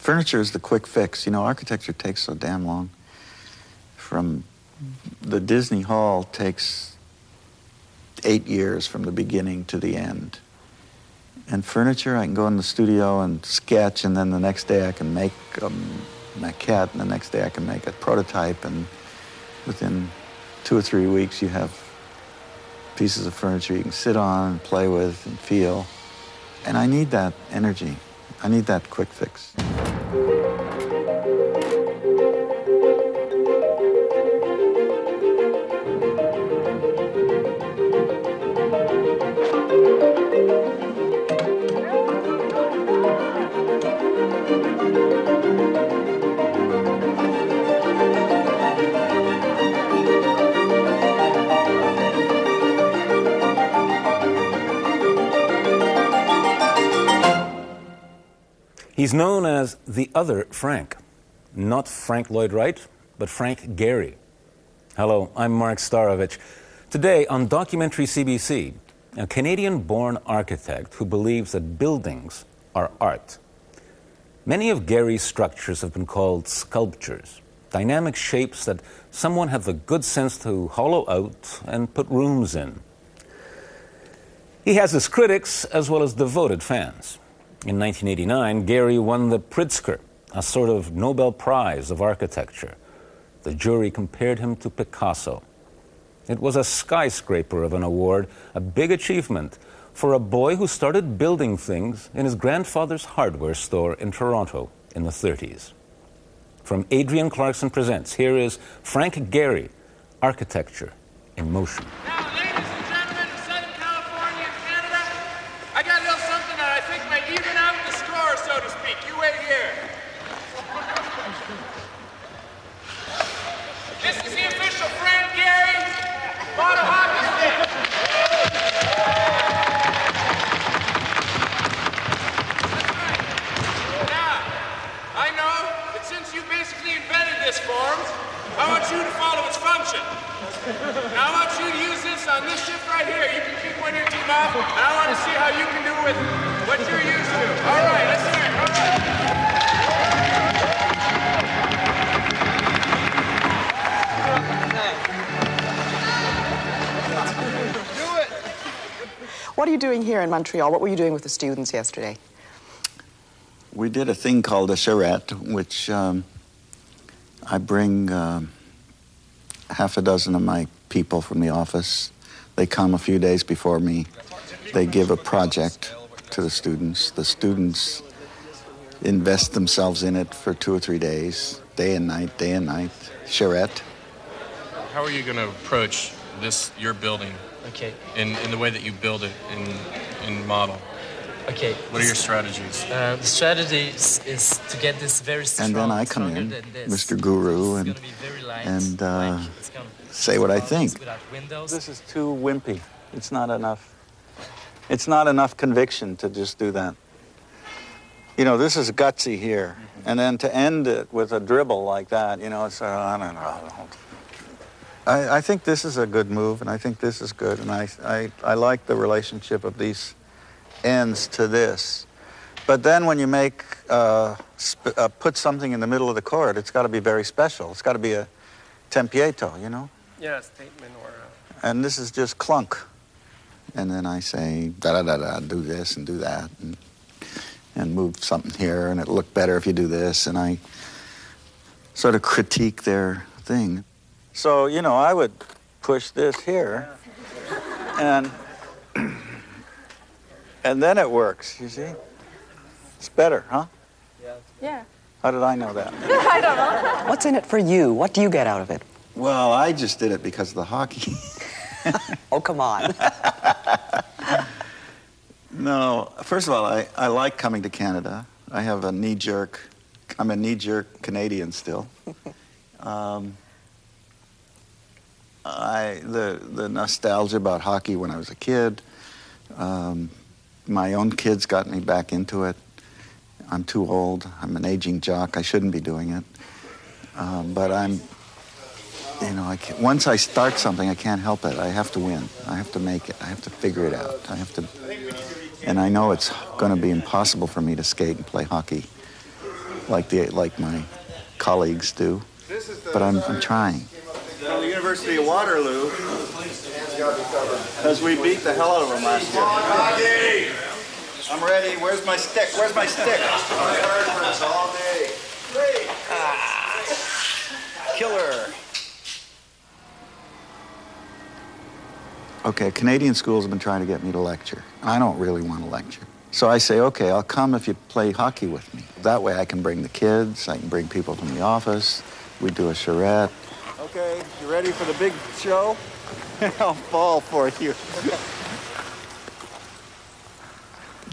Furniture is the quick fix. You know, architecture takes so damn long. From the Disney Hall takes 8 years from the beginning to the end. And furniture, I can go in the studio and sketch, and then the next day I can make a maquette, and the next day I can make a prototype, and within 2 or 3 weeks you have pieces of furniture you can sit on and play with and feel. And I need that energy. I need that quick fix. He's known as the other Frank. Not Frank Lloyd Wright, but Frank Gehry. Hello, I'm Mark Starovich. Today on Documentary CBC, a Canadian-born architect who believes that buildings are art. Many of Gehry's structures have been called sculptures, dynamic shapes that someone had the good sense to hollow out and put rooms in. He has his critics as well as devoted fans. In 1989, Gehry won the Pritzker, a sort of Nobel Prize of architecture. The jury compared him to Picasso. It was a skyscraper of an award, a big achievement for a boy who started building things in his grandfather's hardware store in Toronto in the 30s. From Adrian Clarkson Presents, here is Frank Gehry, Architecture in Motion. Now, ladies and gentlemen of Southern California and Canada, I got a little something that I think might even out the score, so to speak. You wait here. This is the official Frank Gehry bottle hockey stick. Now, I know that since you basically invented this form, I want you to follow its function. Now I want you to use this on this shift right here. You can keep one of your team off, and I want to see how you can do with what you're used to. All right, let's hear it. All right. What are you doing here in Montreal? What were you doing with the students yesterday? We did a thing called a charrette, which I bring half a dozen of my people from the office. They come a few days before me. They give a project to the students. The students invest themselves in it for 2 or 3 days, day and night, charrette. How are you going to approach this, your building, in the way that you build it in model? Okay. What are your strategies? The strategy is to get this very strong. And then I come in, Mr. Guru, and say what I think. This is too wimpy. It's not enough. It's not enough conviction to just do that. You know, this is gutsy here, and then to end it with a dribble like that, you know, it's I don't know. I think this is a good move, and I think this is good, and I like the relationship of these ends to this. But then when you make, put something in the middle of the chord, it's got to be very special. It's got to be a tempietto, you know? Yeah, a statement or And this is just clunk. And then I say, da-da-da-da, do this and do that, and move something here, and it'll look better if you do this, and I sort of critique their thing. So, you know, I would push this here, and then it works, you see? It's better, huh? Yeah. How did I know that? I don't know. What's in it for you? What do you get out of it? Well, I just did it because of the hockey. Oh, come on. No, first of all, I like coming to Canada. I have a knee-jerk, I'm a knee-jerk Canadian still. The nostalgia about hockey when I was a kid, my own kids got me back into it. I'm too old. I'm an aging jock. I shouldn't be doing it. But I'm, you know, once I start something, I can't help it. I have to win. I have to make it. I have to figure it out. I have to, and I know it's going to be impossible for me to skate and play hockey like my colleagues do. But I'm trying. From the University of Waterloo, because we beat the hell out of them last year. I'm ready. Where's my stick? Where's my stick? All day. Killer. Okay, Canadian schools have been trying to get me to lecture. I don't really want to lecture. So I say, okay, I'll come if you play hockey with me. That way I can bring the kids, I can bring people from the office, we do a charrette. Okay, you ready for the big show? I'll fall for you.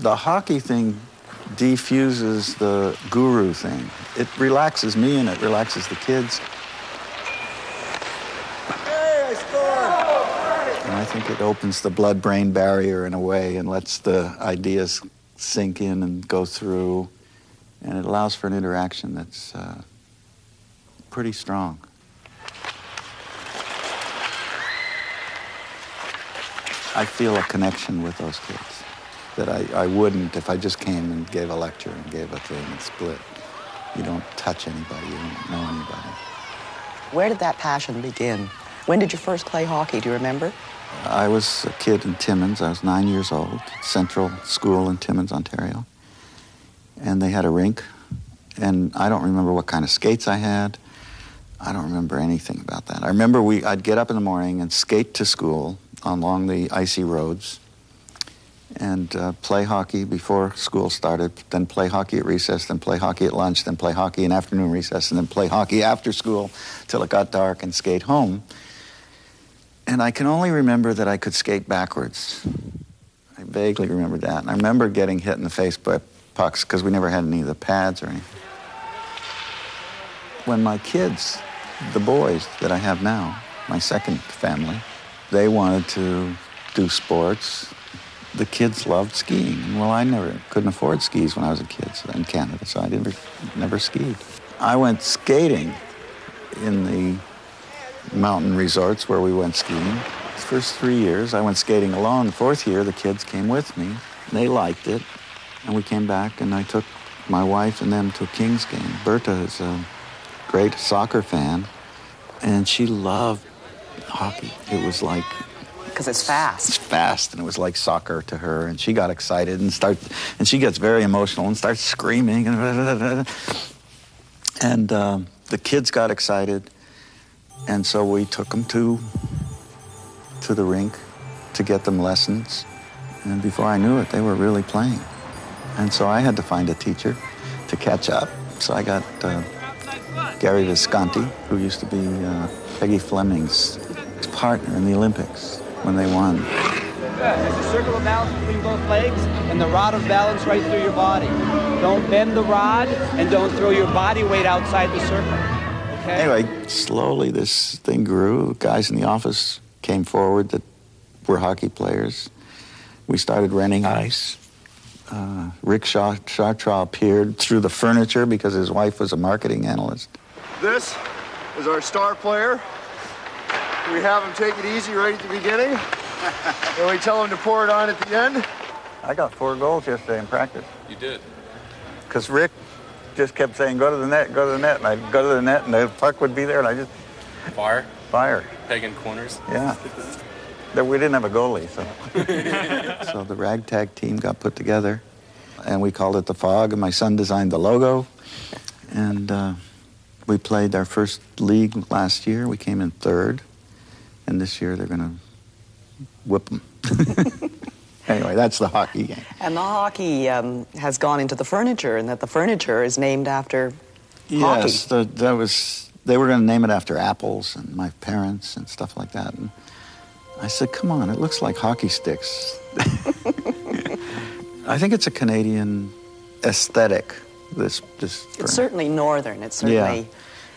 The hockey thing defuses the guru thing. It relaxes me and it relaxes the kids. Hey, I scored! And I think it opens the blood-brain barrier in a way and lets the ideas sink in and go through. And it allows for an interaction that's pretty strong. I feel a connection with those kids that I wouldn't if I just came and gave a lecture and gave a thing and split. You don't touch anybody, you don't know anybody. Where did that passion begin? When did you first play hockey? Do you remember? I was a kid in Timmins. I was 9 years old, Central School in Timmins, Ontario. And they had a rink. And I don't remember what kind of skates I had. I don't remember anything about that. I remember I'd get up in the morning and skate to school along the icy roads and play hockey before school started, then play hockey at recess, then play hockey at lunch, then play hockey in afternoon recess, and then play hockey after school till it got dark and skate home. And I can only remember that I could skate backwards. I vaguely remember that. And I remember getting hit in the face by pucks because we never had any of the pads or anything. When my kids, the boys that I have now, my second family, they wanted to do sports. The kids loved skiing. And well, I couldn't afford skis when I was a kid in Canada, so I never skied. I went skating in the mountain resorts where we went skiing. The first 3 years, I went skating alone. The fourth year, the kids came with me. They liked it, and we came back, and I took my wife and them to a Kings game. Berta is a great soccer fan, and she loved hockey. It was like... Because it's fast. It's fast, and it was like soccer to her, and she got excited and she gets very emotional and starts screaming. And the kids got excited, and so we took them to the rink to get them lessons. And before I knew it, they were really playing. And so I had to find a teacher to catch up. So I got Gehry Visconti, who used to be Peggy Fleming's partner in the Olympics when they won. There's a circle of balance between both legs and the rod of balance right through your body. Don't bend the rod and don't throw your body weight outside the circle. Okay? Anyway, slowly this thing grew. Guys in the office came forward that were hockey players. We started renting ice. Rick Chartraw appeared through the furniture because his wife was a marketing analyst. This is our star player. We have him take it easy right at the beginning, and we tell him to pour it on at the end. I got 4 goals yesterday in practice. You did? Because Rick just kept saying, go to the net, go to the net. And I'd go to the net, and the puck would be there, and I just... Fire. Pegging corners? Yeah. We didn't have a goalie, so... So the ragtag team got put together, and we called it the Fog, and my son designed the logo. And we played our first league last year. We came in 3rd. And this year they're going to whip them. Anyway, that's the hockey game. And the hockey has gone into the furniture, and that the furniture is named after hockey. Yes, they were going to name it after apples and my parents and stuff like that. And I said, come on, it looks like hockey sticks. I think it's a Canadian aesthetic, this It's certainly northern. It's certainly... Yeah.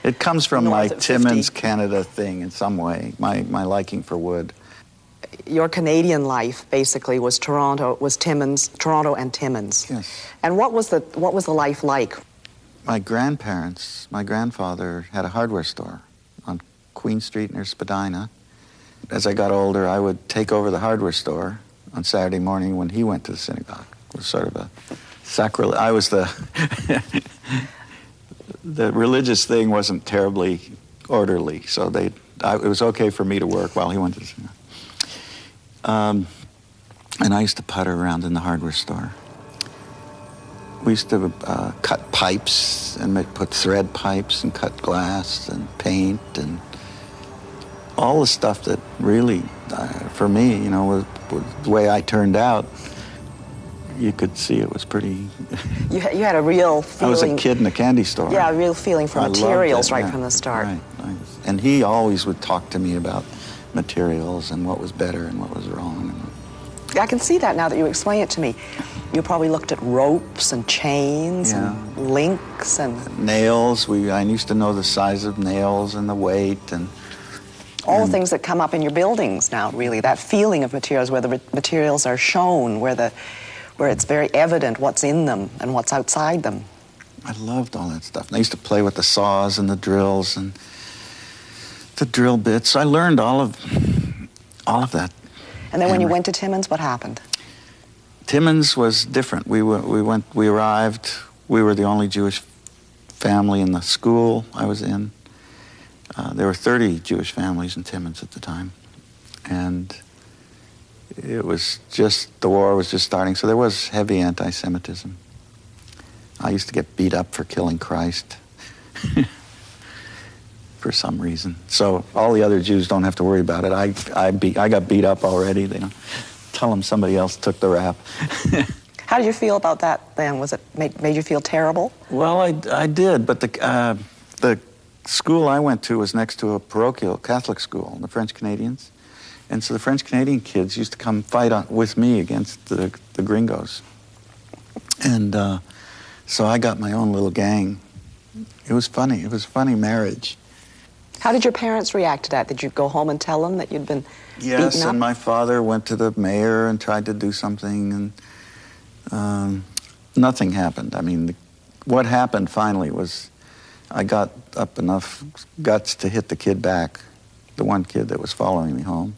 It comes from my north of Timmins, 50. Canada thing in some way, my liking for wood. Your Canadian life basically was Toronto and Timmins. Yes. And what was the life like? My grandfather had a hardware store on Queen Street near Spadina. As I got older, I would take over the hardware store on Saturday morning when he went to the synagogue. It was sort of a sacrilege. I was the the religious thing wasn't terribly orderly, so it was okay for me to work while he went to. And I used to putter around in the hardware store. We used to cut pipes and put thread pipes and cut glass and paint and all the stuff that really, for me, you know, was the way I turned out. You could see it was pretty. You had a real feeling. I was a kid in a candy store. Yeah, a real feeling for materials right from the start. Right. And he always would talk to me about materials and what was better and what was wrong. I can see that now that you explain it to me. You probably looked at ropes and chains and links and nails. I used to know the size of nails and the weight and all the things that come up in your buildings now. Really, that feeling of materials, where the materials are shown, where it's very evident what's in them and what's outside them. I loved all that stuff. And I used to play with the saws and the drills and the drill bits. I learned all of that. And then when you went to Timmins, what happened? Timmins was different. We arrived. We were the only Jewish family in the school I was in. There were 30 Jewish families in Timmins at the time, and it was just, the war was just starting, so there was heavy anti-Semitism. I used to get beat up for killing Christ for some reason. So all the other Jews don't have to worry about it. I got beat up already. They don't tell them somebody else took the rap. How did you feel about that then? Was it made you feel terrible? Well, I did, but the school I went to was next to a parochial Catholic school, the French Canadians. And so the French Canadian kids used to come fight with me against the gringos. And so I got my own little gang. It was funny. It was a funny marriage. How did your parents react to that? Did you go home and tell them that you'd been beaten up? Yes, and my father went to the mayor and tried to do something, and nothing happened. I mean, what happened finally was I got up enough guts to hit the kid back, the one kid that was following me home.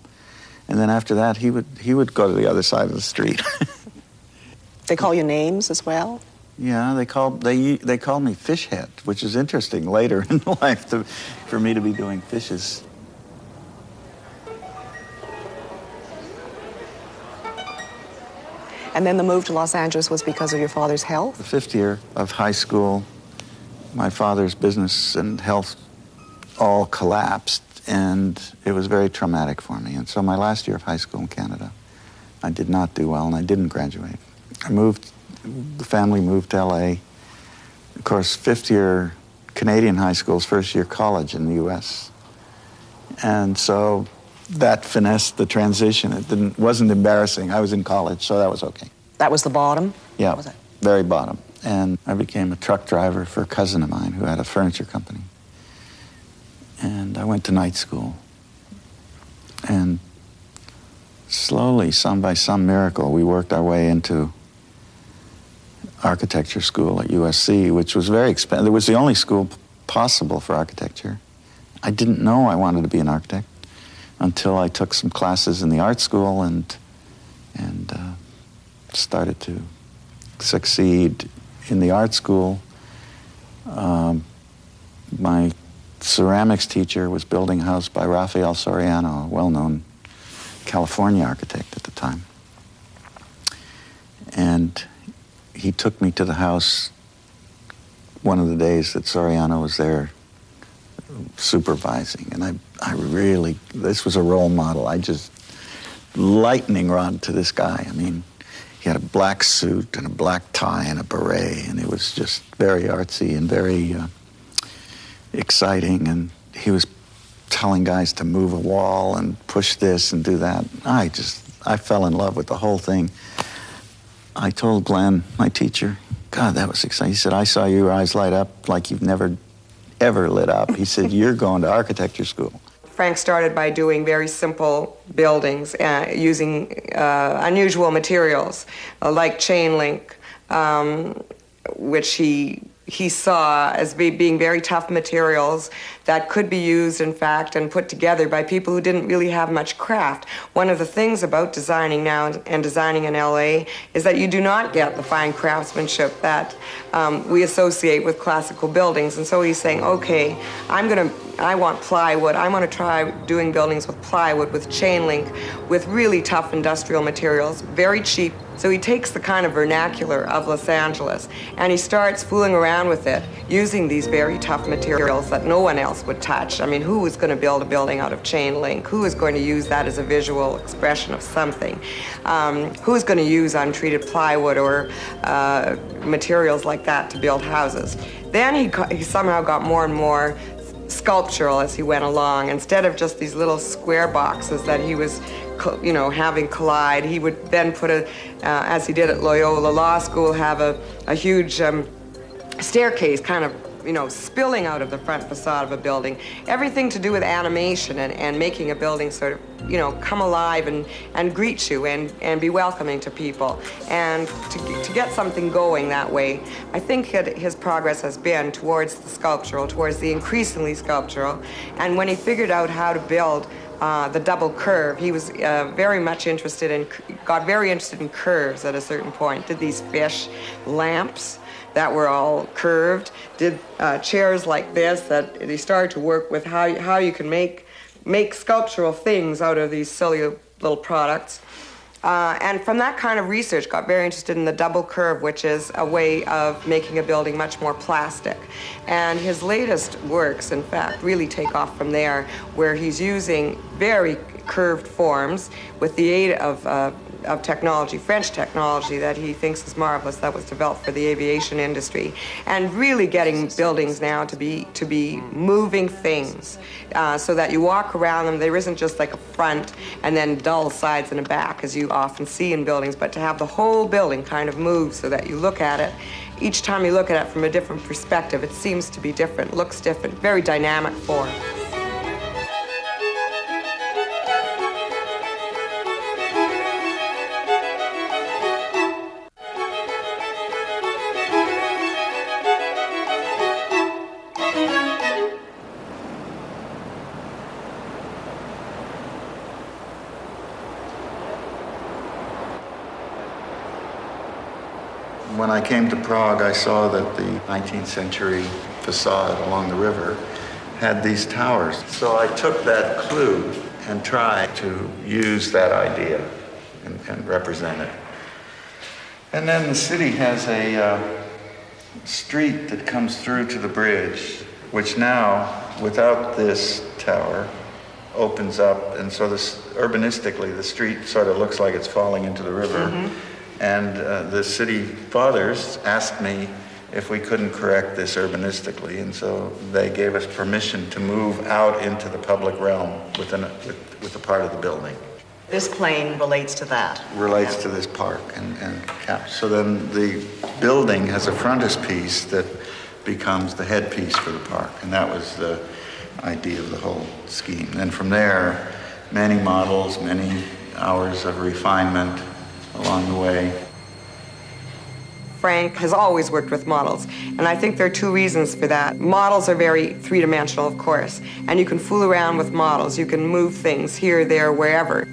And then after that, he would go to the other side of the street. They call you names as well? Yeah, they called me Fishhead, which is interesting later in life for me to be doing fishes. And then the move to Los Angeles was because of your father's health? The 5th year of high school, my father's business and health all collapsed, and it was very traumatic for me. And so my last year of high school in Canada, I did not do well, and I didn't graduate. The family moved to LA. Of course, 5th year Canadian high school is 1st year college in the US. And so that finessed the transition. It wasn't embarrassing. I was in college, so that was okay. That was the bottom? Yeah, was it? Very bottom. And I became a truck driver for a cousin of mine who had a furniture company. And I went to night school. And slowly, some by some miracle, we worked our way into architecture school at USC, which was very expensive. It was the only school possible for architecture. I didn't know I wanted to be an architect until I took some classes in the art school and started to succeed in the art school. My ceramics teacher was building a house by Rafael Soriano, a well-known California architect at the time. And he took me to the house one of the days that Soriano was there supervising. And I really, this was a role model. I just lightning rod to this guy. I mean, he had a black suit and a black tie and a beret, and it was just very artsy and very exciting. And he was telling guys to move a wall and push this and do that. I fell in love with the whole thing. I told Glenn, my teacher, God, that was exciting. He said, I saw your eyes light up like you've never, ever lit up. He said, you're going to architecture school. Frank started by doing very simple buildings, using unusual materials, like chain link, which he he saw as being very tough materials that could be used, in fact, and put together by people who didn't really have much craft. One of the things about designing now and designing in LA is that you do not get the fine craftsmanship that we associate with classical buildings. And so he's saying, okay, I want plywood. I want to try doing buildings with plywood, with chain link, with really tough industrial materials, very cheap. So he takes the kind of vernacular of Los Angeles and he starts fooling around with it, using these very tough materials that no one else would touch. I mean, who is going to build a building out of chain link? Who is going to use that as a visual expression of something? Who is going to use untreated plywood or materials like that to build houses? Then he somehow got more and more sculptural as he went along. Instead of just these little square boxes that he was, having collide, he would then put as he did at Loyola Law School, have a huge staircase kind of, spilling out of the front facade of a building. Everything to do with animation and making a building sort of, come alive and greet you and be welcoming to people. And to get something going that way, I think his progress has been towards the sculptural, towards the increasingly sculptural. And when he figured out how to build the double curve, he was got very interested in curves at a certain point. Did these fish lamps that were all curved, did chairs like this, that he started to work with how you can make sculptural things out of these silly little products. And from that kind of research, got very interested in the double curve, which is a way of making a building much more plastic. And his latest works, in fact, really take off from there, where he's using very curved forms with the aid of technology, French technology that he thinks is marvelous, that was developed for the aviation industry, and really getting buildings now to be moving things, so that you walk around them. There isn't just like a front and then dull sides and a back, as you often see in buildings, but to have the whole building kind of move so that you look at it. Each time you look at it from a different perspective, it seems to be different, looks different, very dynamic form. When I came to Prague, I saw that the 19th century facade along the river had these towers. So I took that clue and tried to use that idea and represent it. And then the city has a street that comes through to the bridge, which now, without this tower, opens up. And so urbanistically, the street sort of looks like it's falling into the river. Mm-hmm. And the city fathers asked me if we couldn't correct this urbanistically, and so they gave us permission to move out into the public realm with a part of the building. This plane relates to that. Relates to this park, and so then the building has a frontispiece that becomes the headpiece for the park, and that was the idea of the whole scheme. And from there, many models, many hours of refinement along the way. Frank has always worked with models, and I think there are two reasons for that. Models are very three-dimensional, of course, and you can fool around with models. You can move things here, there, wherever.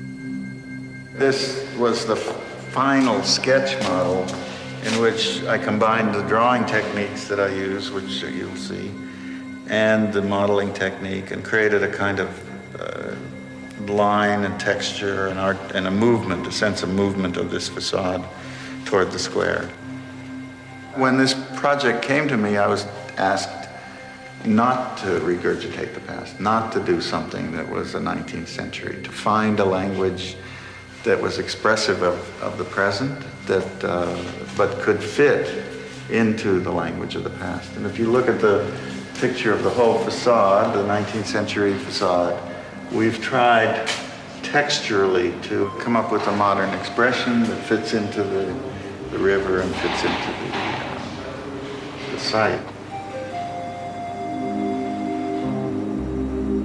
This was the final sketch model in which I combined the drawing techniques that I use, which you'll see, and the modeling technique, and created a kind of line and texture and art and a movement, a sense of movement of this facade toward the square. When this project came to me, I was asked not to regurgitate the past, not to do something that was the 19th century, to find a language that was expressive of the present, but could fit into the language of the past. And if you look at the picture of the whole facade, the 19th century facade, we've tried texturally to come up with a modern expression that fits into the river and fits into the site.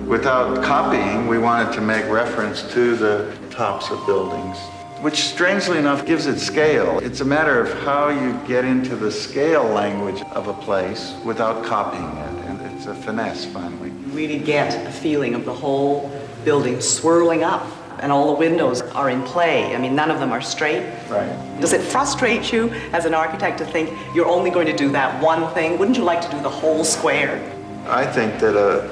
Without copying, we wanted to make reference to the tops of buildings which strangely enough gives it scale. It's a matter of how you get into the scale language of a place without copying it, and it's a finesse, finally. You really get a feeling of the whole building swirling up, and all the windows are in play. I mean, none of them are straight. Right. Does it frustrate you as an architect to think you're only going to do that one thing? Wouldn't you like to do the whole square? I think that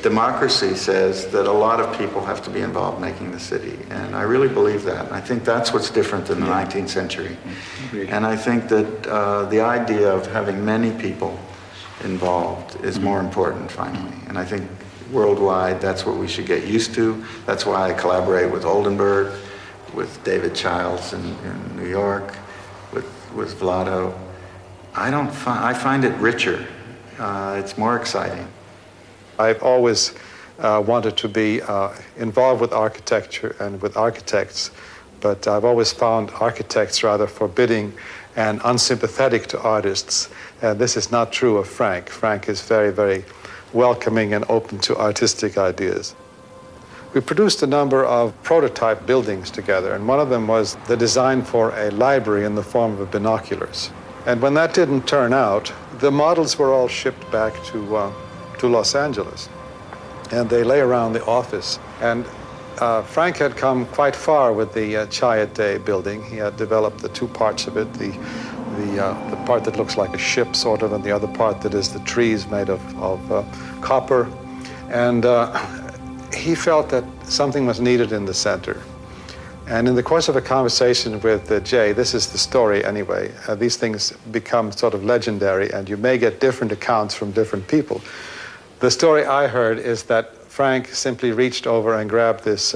democracy says that a lot of people have to be involved making the city, and I really believe that. I think that's what's different in the 19th century. And I think that the idea of having many people involved is more important, finally. And I think worldwide, that's what we should get used to. That's why I collaborate with Oldenburg, with David Childs in New York, with Vlado. I find it richer. It's more exciting. I've always wanted to be involved with architecture and with architects, but I've always found architects rather forbidding and unsympathetic to artists. This is not true of Frank. Frank is very, very welcoming and open to artistic ideas. We produced a number of prototype buildings together, and one of them was the design for a library in the form of binoculars. And when that didn't turn out, the models were all shipped back to Los Angeles, and they lay around the office. And Frank had come quite far with the Chiat Day building. He had developed the two parts of it, the part that looks like a ship, sort of, and the other part that is the trees made of copper. And he felt that something was needed in the center. And in the course of a conversation with Jay, this is the story anyway, these things become sort of legendary, and you may get different accounts from different people. The story I heard is that Frank simply reached over and grabbed this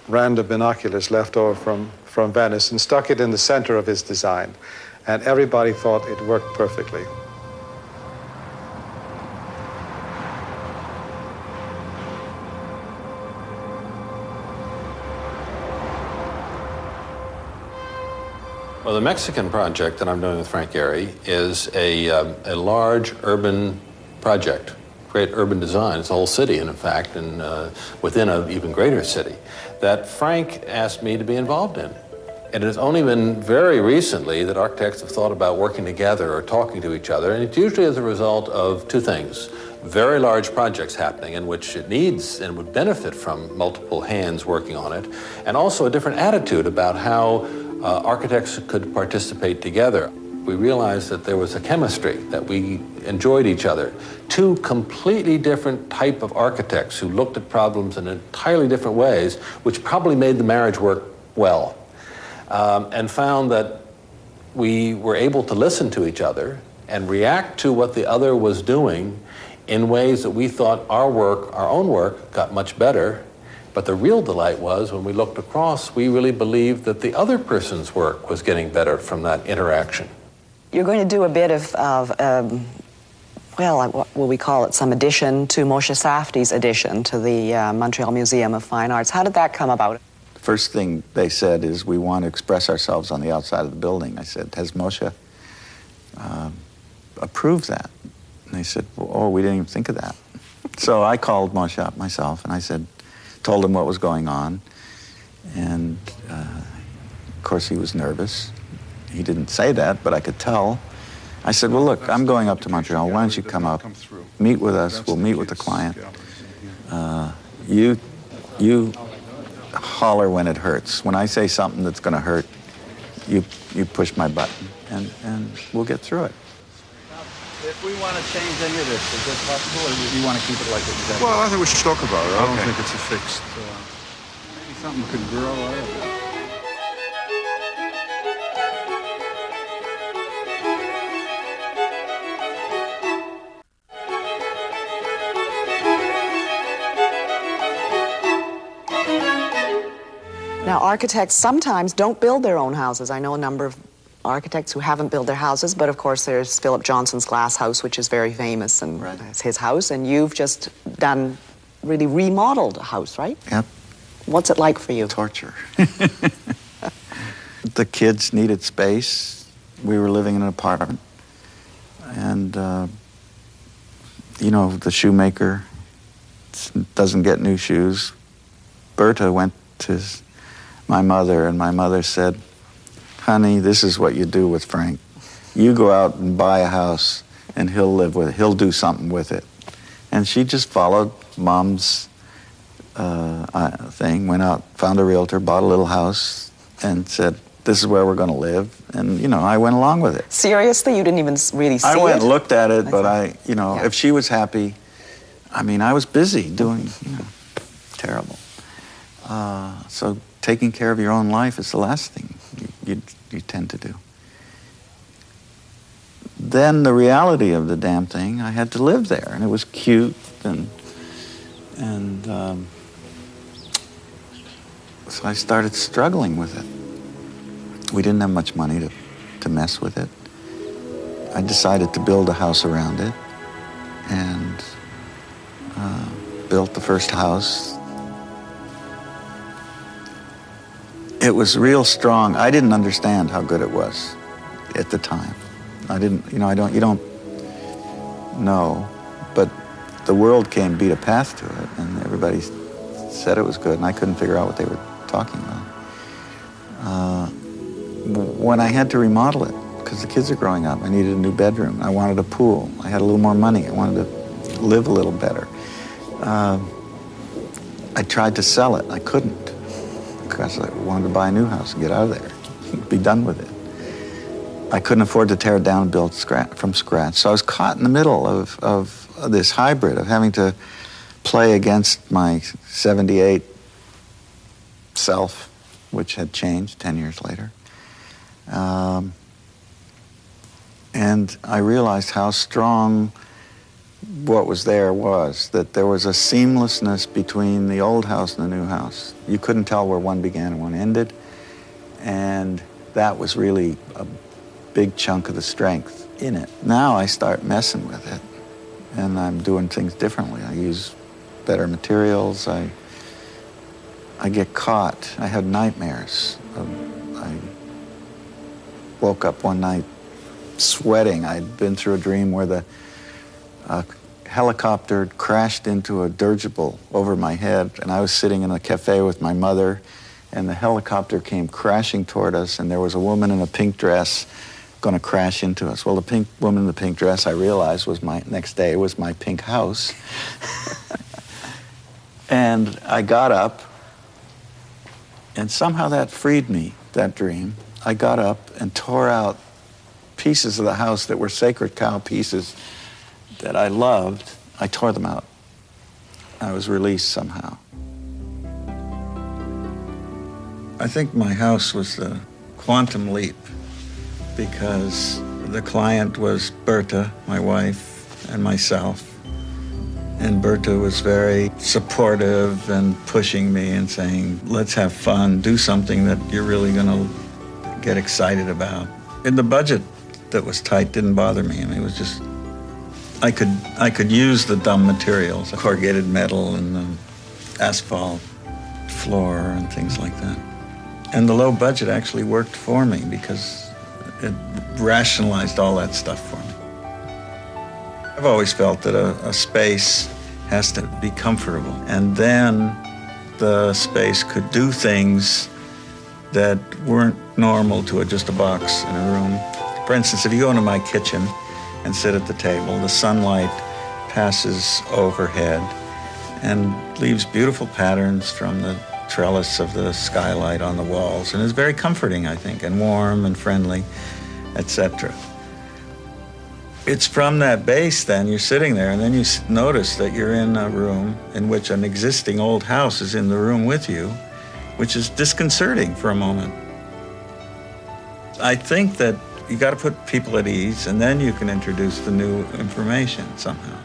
random binoculars left over from Venice and stuck it in the center of his design. And everybody thought it worked perfectly. Well, the Mexican project that I'm doing with Frank Gehry is a large urban project, great urban design. It's a whole city, in fact, and within an even greater city, that Frank asked me to be involved in. And it has only been very recently that architects have thought about working together or talking to each other, and it's usually as a result of two things. Very large projects happening in which it needs and would benefit from multiple hands working on it, and also a different attitude about how architects could participate together. We realized that there was a chemistry, that we enjoyed each other. Two completely different type of architects who looked at problems in entirely different ways, which probably made the marriage work well. And found that we were able to listen to each other and react to what the other was doing in ways that we thought our own work, got much better. But the real delight was when we looked across, we really believed that the other person's work was getting better from that interaction. You're going to do a bit of well, what will we call it, some addition to Moshe Safdie's addition to the Montreal Museum of Fine Arts. How did that come about? First thing they said is, we want to express ourselves on the outside of the building. I said, has Moshe approved that? And they said, well, oh, we didn't even think of that. So I called Moshe up myself, and I said, told him what was going on. And of course he was nervous. He didn't say that, but I could tell. I said, well, look, I'm going up to Montreal. Why don't you come up, meet with us, we'll meet with the client. You holler when it hurts. When I say something that's going to hurt, you push my button, and we'll get through it. If we want to change any of this, is that possible, or do you want to keep it like it's? Well, I think we should talk about it. I don't think it's a fixed... Maybe something could grow out of it. Now, architects sometimes don't build their own houses. I know a number of architects who haven't built their houses, but of course there's Philip Johnson's glass house, which is very famous, and it's his house, and you've just really remodeled a house, right? Yep. What's it like for you? Torture. The kids needed space. We were living in an apartment, and you know, the shoemaker doesn't get new shoes. Berta went to my mother, and my mother said, honey, this is what you do with Frank. You go out and buy a house, and he'll live with it. He'll do something with it. And she just followed Mom's thing, went out, found a realtor, bought a little house, and said, this is where we're going to live. And, you know, I went along with it. Seriously? You didn't even really see it? I went and looked at it, but if she was happy, I mean, I was busy doing, terrible. So taking care of your own life is the last thing you tend to do. Then the reality of the damn thing, I had to live there, and it was cute, and so I started struggling with it. We didn't have much money to mess with it. I decided to build a house around it, and built the first house. It was real strong. I didn't understand how good it was at the time. I didn't, you don't know, but the world came, beat a path to it, and everybody said it was good, and I couldn't figure out what they were talking about. When I had to remodel it, because the kids are growing up, I needed a new bedroom. I wanted a pool. I had a little more money. I wanted to live a little better. I tried to sell it. I couldn't, because I wanted to buy a new house and get out of there, be done with it. I couldn't afford to tear it down and build from scratch. So I was caught in the middle of this hybrid of having to play against my 78 self, which had changed 10 years later. And I realized how strong what was there was, that there was a seamlessness between the old house and the new house. You couldn't tell where one began and one ended, and that was really a big chunk of the strength in it. Now I start messing with it, and I'm doing things differently. I use better materials. I get caught. I had nightmares. I woke up one night sweating. I'd been through a dream where the helicopter crashed into a dirigible over my head, and I was sitting in a cafe with my mother, and the helicopter came crashing toward us, and there was a woman in a pink dress going to crash into us. Well, the pink woman in the pink dress, I realized, was my pink house. And I got up, and somehow that freed me, that dream. I got up and tore out pieces of the house that were sacred cow pieces that I loved. I tore them out. I was released somehow. I think my house was the quantum leap, because the client was Berta, my wife, and myself. And Berta was very supportive and pushing me and saying, let's have fun, do something that you're really going to get excited about. And the budget that was tight didn't bother me. I mean, it was just, I could use the dumb materials, corrugated metal and asphalt floor and things like that. And the low budget actually worked for me because it rationalized all that stuff for me. I've always felt that a space has to be comfortable, and then the space could do things that weren't normal to just a box in a room. For instance, if you go into my kitchen and sit at the table, the sunlight passes overhead and leaves beautiful patterns from the trellis of the skylight on the walls, and is very comforting, I think, and warm and friendly, etc. It's from that base, then, you're sitting there, and then you notice that you're in a room in which an existing old house is in the room with you, which is disconcerting for a moment. I think that you got to put people at ease, and then you can introduce the new information somehow.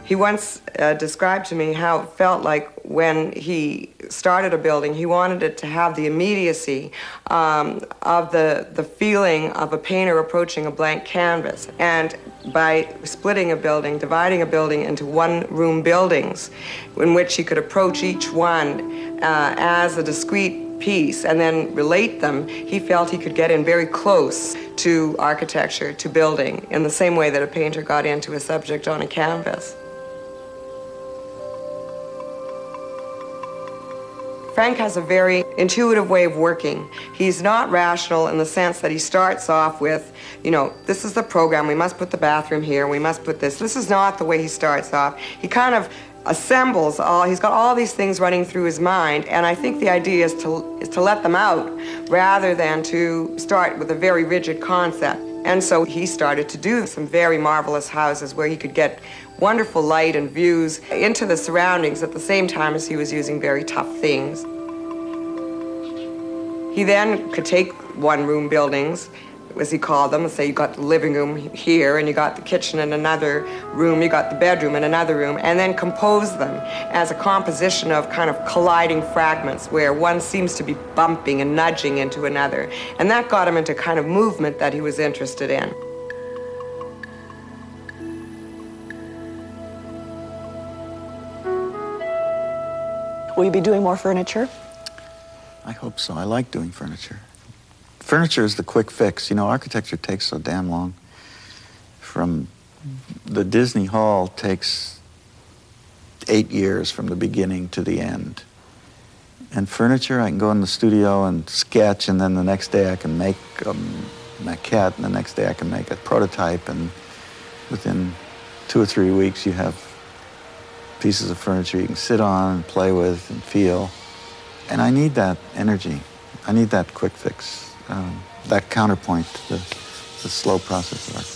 He once described to me how it felt like when he started a building, he wanted it to have the immediacy of the feeling of a painter approaching a blank canvas. And by splitting a building, dividing a building into one-room buildings, in which he could approach each one as a discrete piece and then relate them, he felt he could get in very close to architecture, to building, in the same way that a painter got into a subject on a canvas. Frank has a very intuitive way of working. He's not rational in the sense that he starts off with, you know, this is the program, we must put the bathroom here, we must put this. This is not the way he starts off. He kind of assembles he's got all these things running through his mind, and I think the idea is to let them out rather than to start with a very rigid concept. And so he started to do some very marvelous houses where he could get wonderful light and views into the surroundings at the same time as he was using very tough things. He then could take one-room buildings, as he called them, and say you got the living room here and you got the kitchen in another room, you got the bedroom in another room, and then compose them as a composition of kind of colliding fragments where one seems to be bumping and nudging into another. And that got him into kind of movement that he was interested in. Will you be doing more furniture? I hope so. I like doing furniture. Furniture is the quick fix. You know, architecture takes so damn long. From the Disney Hall takes 8 years from the beginning to the end. And furniture, I can go in the studio and sketch, and then the next day I can make a maquette, and the next day I can make a prototype, and within 2 or 3 weeks you have pieces of furniture you can sit on and play with and feel. And I need that energy. I need that quick fix, that counterpoint to the slow process of art.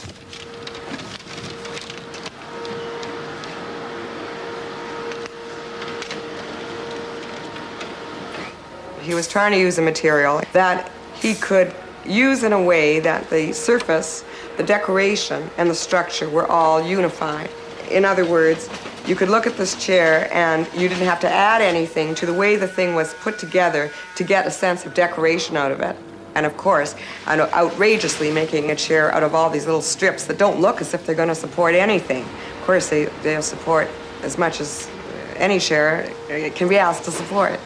He was trying to use a material that he could use in a way that the surface, the decoration, and the structure were all unified. In other words, you could look at this chair and you didn't have to add anything to the way the thing was put together to get a sense of decoration out of it. And of course, outrageously making a chair out of all these little strips that don't look as if they're going to support anything. Of course, they'll support as much as any chair can be asked to support.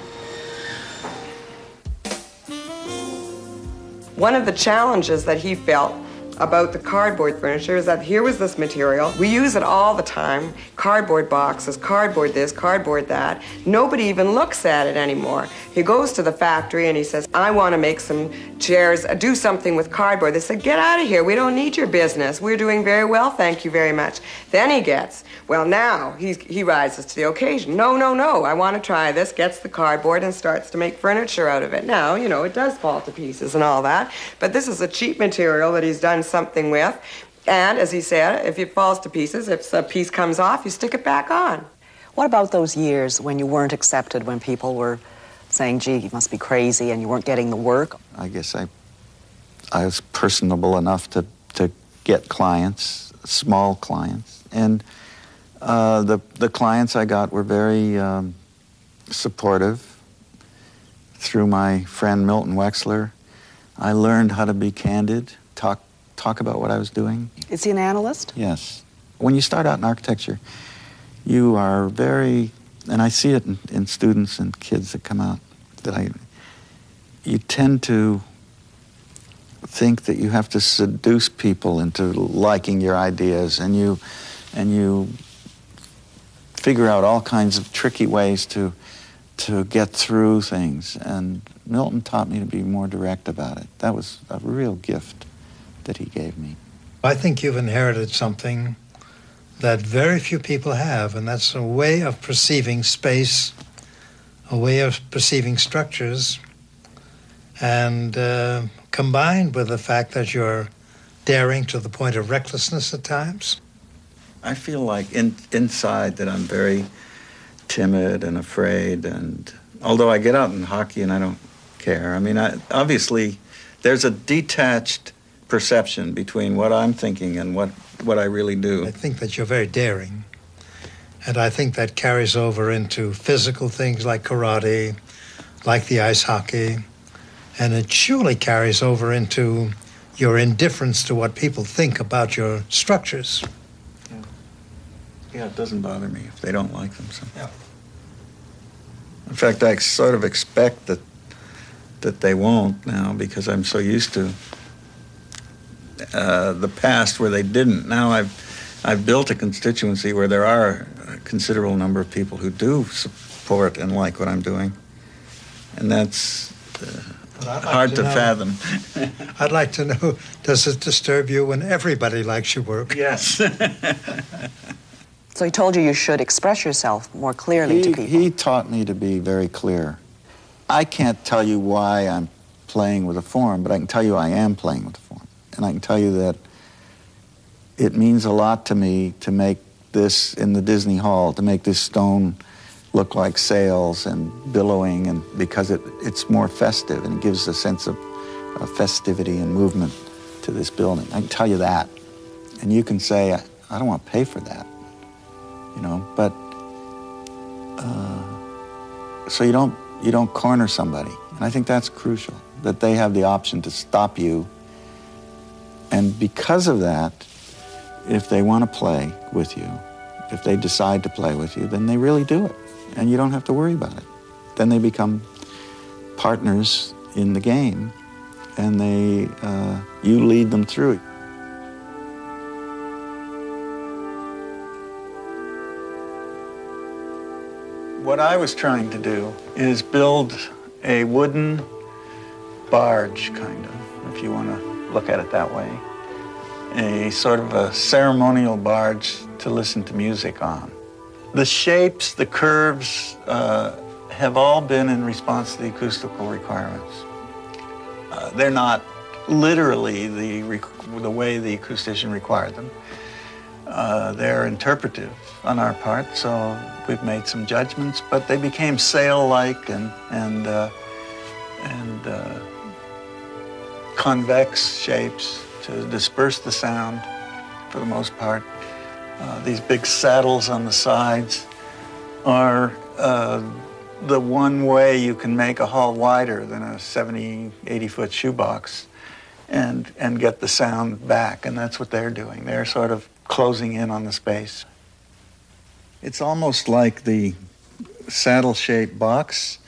One of the challenges that he felt about the cardboard furniture is that here was this material. We use it all the time. Cardboard boxes, cardboard this, cardboard that. Nobody even looks at it anymore. He goes to the factory and he says, I want to make some chairs, do something with cardboard. They said, get out of here. We don't need your business. We're doing very well, thank you very much. Then he gets, well, now he rises to the occasion. No, no, no, I want to try this, gets the cardboard and starts to make furniture out of it. Now, you know, it does fall to pieces and all that, but this is a cheap material that he's done something with. And as he said, if it falls to pieces, if a piece comes off, you stick it back on. What about those years when you weren't accepted, when people were saying, gee, you must be crazy, and you weren't getting the work? I guess I was personable enough to get clients, small clients. And the clients I got were very supportive. Through my friend Milton Wexler, I learned how to be candid, talk about what I was doing. Is he an analyst? Yes. When you start out in architecture, you are very, and I see it in students and kids that come out, you tend to think that you have to seduce people into liking your ideas, and you figure out all kinds of tricky ways to get through things. And Milton taught me to be more direct about it. That was a real gift that he gave me. I think you've inherited something that very few people have, and that's a way of perceiving space, a way of perceiving structures, and combined with the fact that you're daring to the point of recklessness at times. I feel like inside that I'm very timid and afraid, and although I get out in hockey and I don't care. I mean, obviously there's a detached perception between what I'm thinking and what I really do. I think that you're very daring, and I think that carries over into physical things like karate, like the ice hockey, and it surely carries over into your indifference to what people think about your structures. Yeah, it doesn't bother me if they don't like them. So. Yeah. In fact, I sort of expect that they won't now, because I'm so used to the past where they didn't. Now I've built a constituency where there are a considerable number of people who do support and like what I'm doing. And that's hard to fathom. I'd like to know, does it disturb you when everybody likes your work? Yes. So he told you should express yourself more clearly to people. He taught me to be very clear. I can't tell you why I'm playing with a form, but I can tell you I am playing with a form. And I can tell you that it means a lot to me to make this in the Disney Hall, to make this stone look like sails and billowing, and because it's more festive and it gives a sense of festivity and movement to this building. I can tell you that. And you can say, I don't want to pay for that, you know, but so you don't corner somebody. And I think that's crucial, that they have the option to stop you. And because of that, if they want to play with you, if they decide to play with you, then they really do it. And you don't have to worry about it. Then they become partners in the game, and you lead them through it. What I was trying to do is build a wooden barge, kind of, if you want to look at it that way. A sort of a ceremonial barge to listen to music on. The shapes, the curves, have all been in response to the acoustical requirements. They're not literally the way the acoustician required them. They're interpretive on our part, so we've made some judgments, but they became sail-like and convex shapes to disperse the sound for the most part. These big saddles on the sides are the one way you can make a hall wider than a 70, 80-foot shoebox and get the sound back, and that's what they're doing. They're sort of closing in on the space. It's almost like the saddle-shaped box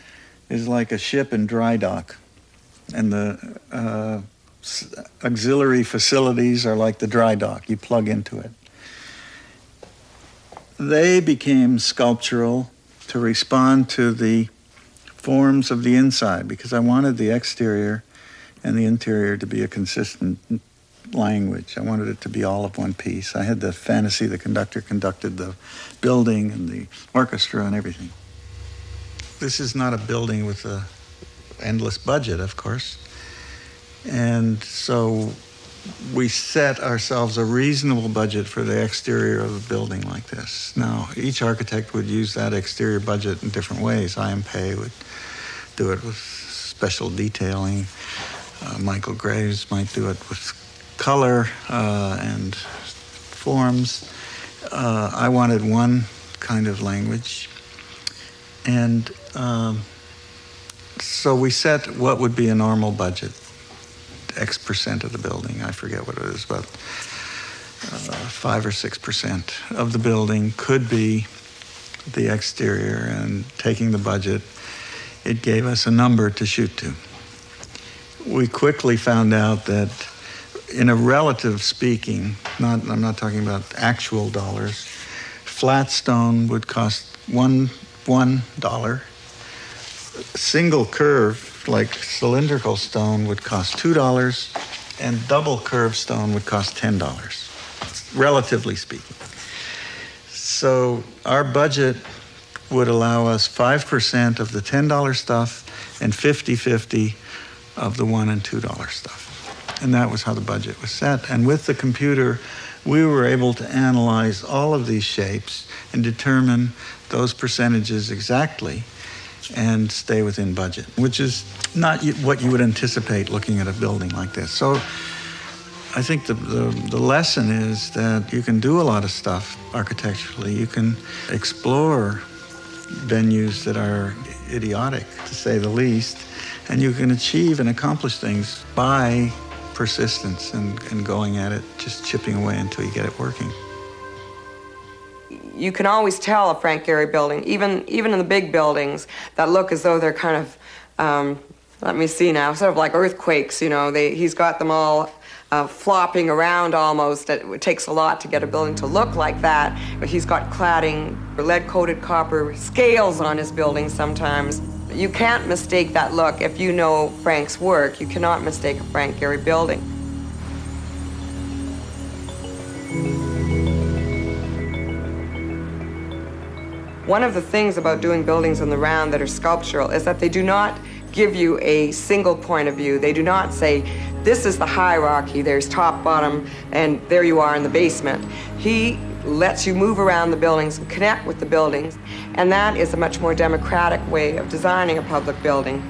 is like a ship in dry dock, and the auxiliary facilities are like the dry dock. You plug into it. They became sculptural to respond to the forms of the inside, because I wanted the exterior and the interior to be a consistent language. I wanted it to be all of one piece. I had the fantasy the conductor conducted the building and the orchestra and everything. This is not a building with an endless budget, of course. And so we set ourselves a reasonable budget for the exterior of a building like this. Now, each architect would use that exterior budget in different ways. IMPay would do it with special detailing. Michael Graves might do it with color and forms. I wanted one kind of language. And so we set what would be a normal budget. X% of the building, I forget what it is, but 5 or 6% of the building could be the exterior, and taking the budget, it gave us a number to shoot to. We quickly found out that in a relative speaking, I'm not talking about actual dollars, flat stone would cost $1. Single curve, like cylindrical stone, would cost $2, and double curved stone would cost $10, relatively speaking. So our budget would allow us 5% of the $10 stuff and 50-50 of the $1 and $2 stuff. And that was how the budget was set. And with the computer, we were able to analyze all of these shapes and determine those percentages exactly and stay within budget, which is not what you would anticipate looking at a building like this. So I think the lesson is that you can do a lot of stuff architecturally. You can explore venues that are idiotic, to say the least, and you can achieve and accomplish things by persistence and going at it, just chipping away until you get it working. You can always tell a Frank Gehry building, even in the big buildings that look as though they're kind of, let me see now, sort of like earthquakes, you know. He's got them all flopping around almost. It takes a lot to get a building to look like that. But he's got cladding, lead-coated copper scales on his building sometimes. You can't mistake that look if you know Frank's work. You cannot mistake a Frank Gehry building. One of the things about doing buildings in the round that are sculptural is that they do not give you a single point of view. They do not say, this is the hierarchy, there's top, bottom, and there you are in the basement. He lets you move around the buildings and connect with the buildings, and that is a much more democratic way of designing a public building.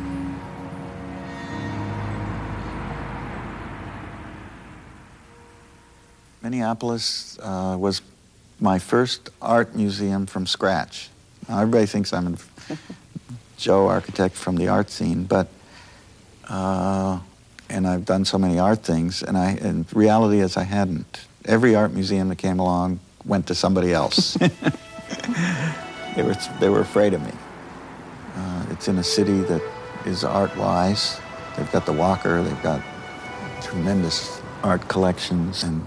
Minneapolis was my first art museum from scratch. Now, everybody thinks I'm a Joe architect from the art scene, but and I've done so many art things, and reality is I hadn't. Every art museum that came along went to somebody else. They were afraid of me. It's in a city that is art-wise. They've got the Walker, they've got tremendous art collections and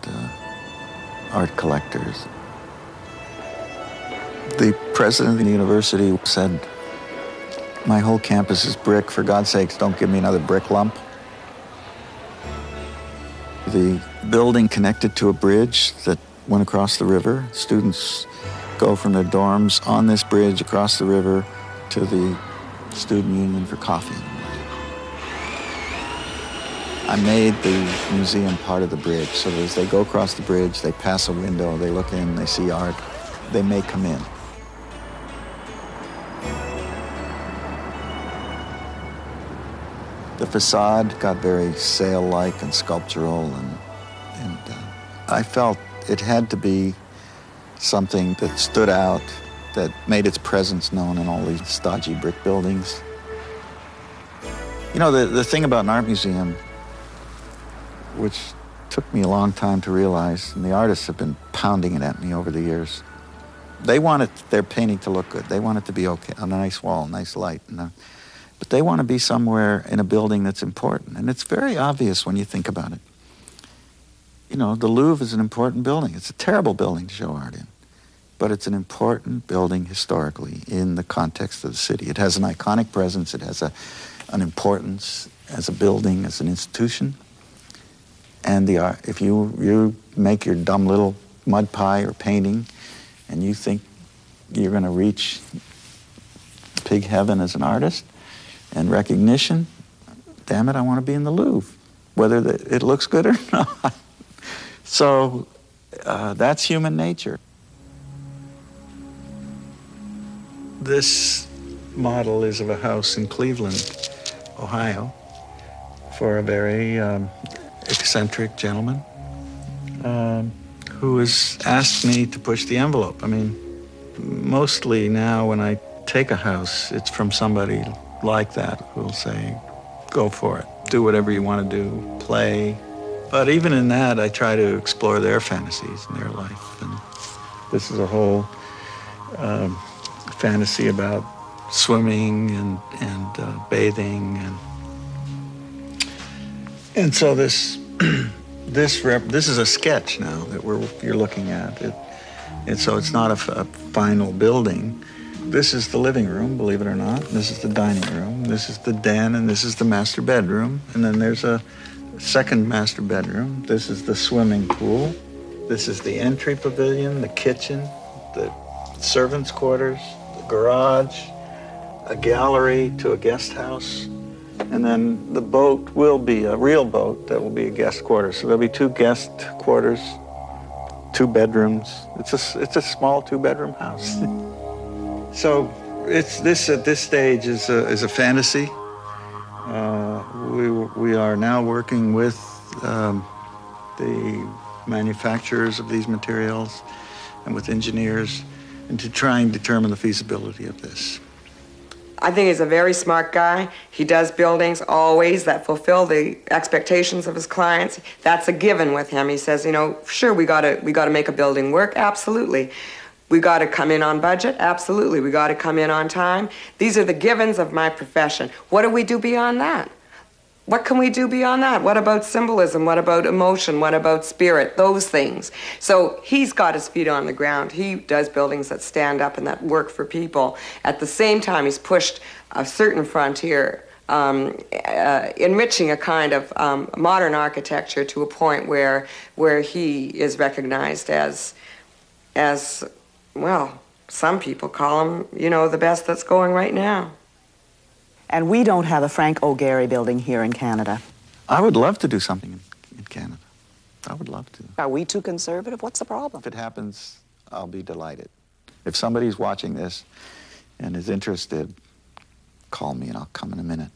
art collectors. The president of the university said, my whole campus is brick. For God's sakes, don't give me another brick lump. The building connected to a bridge that went across the river. Students go from their dorms on this bridge across the river to the student union for coffee. I made the museum part of the bridge, so that as they go across the bridge, they pass a window, they look in, they see art, they may come in. The facade got very sail-like and sculptural, and I felt it had to be something that stood out, that made its presence known in all these stodgy brick buildings. You know, the thing about an art museum, which took me a long time to realize, and the artists have been pounding it at me over the years, they want their painting to look good. They want it to be okay, on a nice wall, nice light, but they want to be somewhere in a building that's important. And it's very obvious when you think about it. You know, the Louvre is an important building. It's a terrible building to show art in. But it's an important building historically in the context of the city. It has an iconic presence. It has an importance as a building, as an institution. And the art, if you make your dumb little mud pie or painting and you think you're going to reach pig heaven as an artist, and recognition, damn it, I want to be in the Louvre, whether it looks good or not. So that's human nature. This model is of a house in Cleveland, Ohio, for a very eccentric gentleman who has asked me to push the envelope. I mean, mostly now when I take a house, it's from somebody like that who'll say, go for it, do whatever you want to do, play. But even in that, I try to explore their fantasies in their life. And this is a whole fantasy about swimming and bathing, and so this is a sketch now that you're looking at. And so it's not a final building. This is the living room, believe it or not. This is the dining room. This is the den, and this is the master bedroom. And then there's a second master bedroom. This is the swimming pool. This is the entry pavilion, the kitchen, the servants' quarters, the garage, a gallery to a guest house. And then the boat will be a real boat that will be a guest quarters. So there'll be 2 guest quarters, 2 bedrooms. It's a small 2-bedroom house. So this at this stage is a fantasy. We are now working with the manufacturers of these materials and with engineers, and to try and determine the feasibility of this. I think he's a very smart guy. He does buildings always that fulfill the expectations of his clients. That's a given with him. He says, you know, sure, we gotta make a building work. Absolutely. We got to come in on budget? Absolutely. We got to come in on time. These are the givens of my profession. What do we do beyond that? what can we do beyond that? What about symbolism? What about emotion? What about spirit? Those things. So he's got his feet on the ground. He does buildings that stand up and that work for people. At the same time, he's pushed a certain frontier, enriching a kind of modern architecture to a point where he is recognized as well, some people call him, you know, the best that's going right now. And we don't have a Frank O. Gehry building here in Canada. I would love to do something in Canada. I would love to. Are we too conservative? What's the problem? If it happens, I'll be delighted. If somebody's watching this and is interested, call me and I'll come in a minute.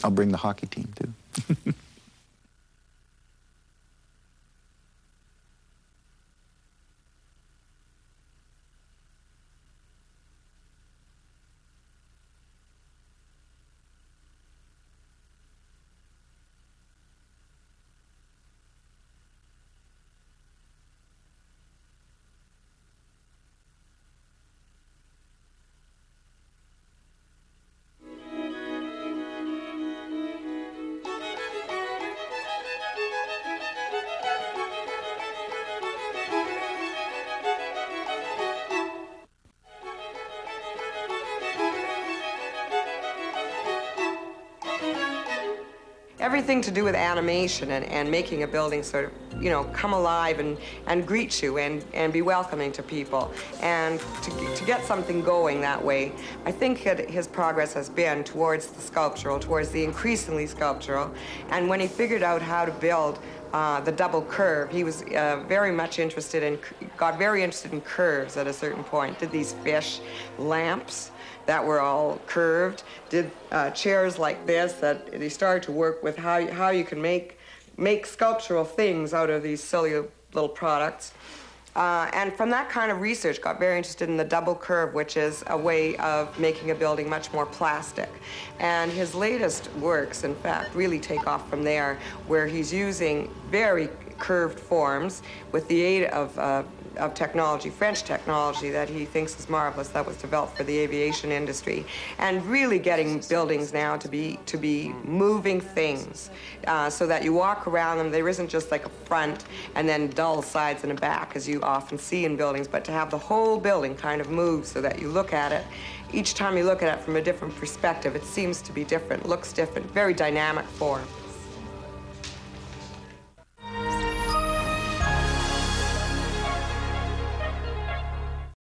I'll bring the hockey team too. Everything to do with animation and making a building sort of, you know, come alive and greet you and be welcoming to people. And to get something going that way, I think that his progress has been towards the sculptural, towards the increasingly sculptural. And when he figured out how to build the double curve, he was very much interested in, got very interested in curves at a certain point. Did these fish lamps that were all curved, did chairs like this, that he started to work with how you can make sculptural things out of these silly little products. And from that kind of research, got very interested in the double curve, which is a way of making a building much more plastic. And his latest works, in fact, really take off from there, where he's using very curved forms with the aid of technology, French technology that he thinks is marvelous, that was developed for the aviation industry, and really getting buildings now to be moving things, so that you walk around them. There isn't just like a front and then dull sides and a back, as you often see in buildings, but to have the whole building kind of move so that you look at it. Each time you look at it from a different perspective, it seems to be different, looks different, very dynamic form.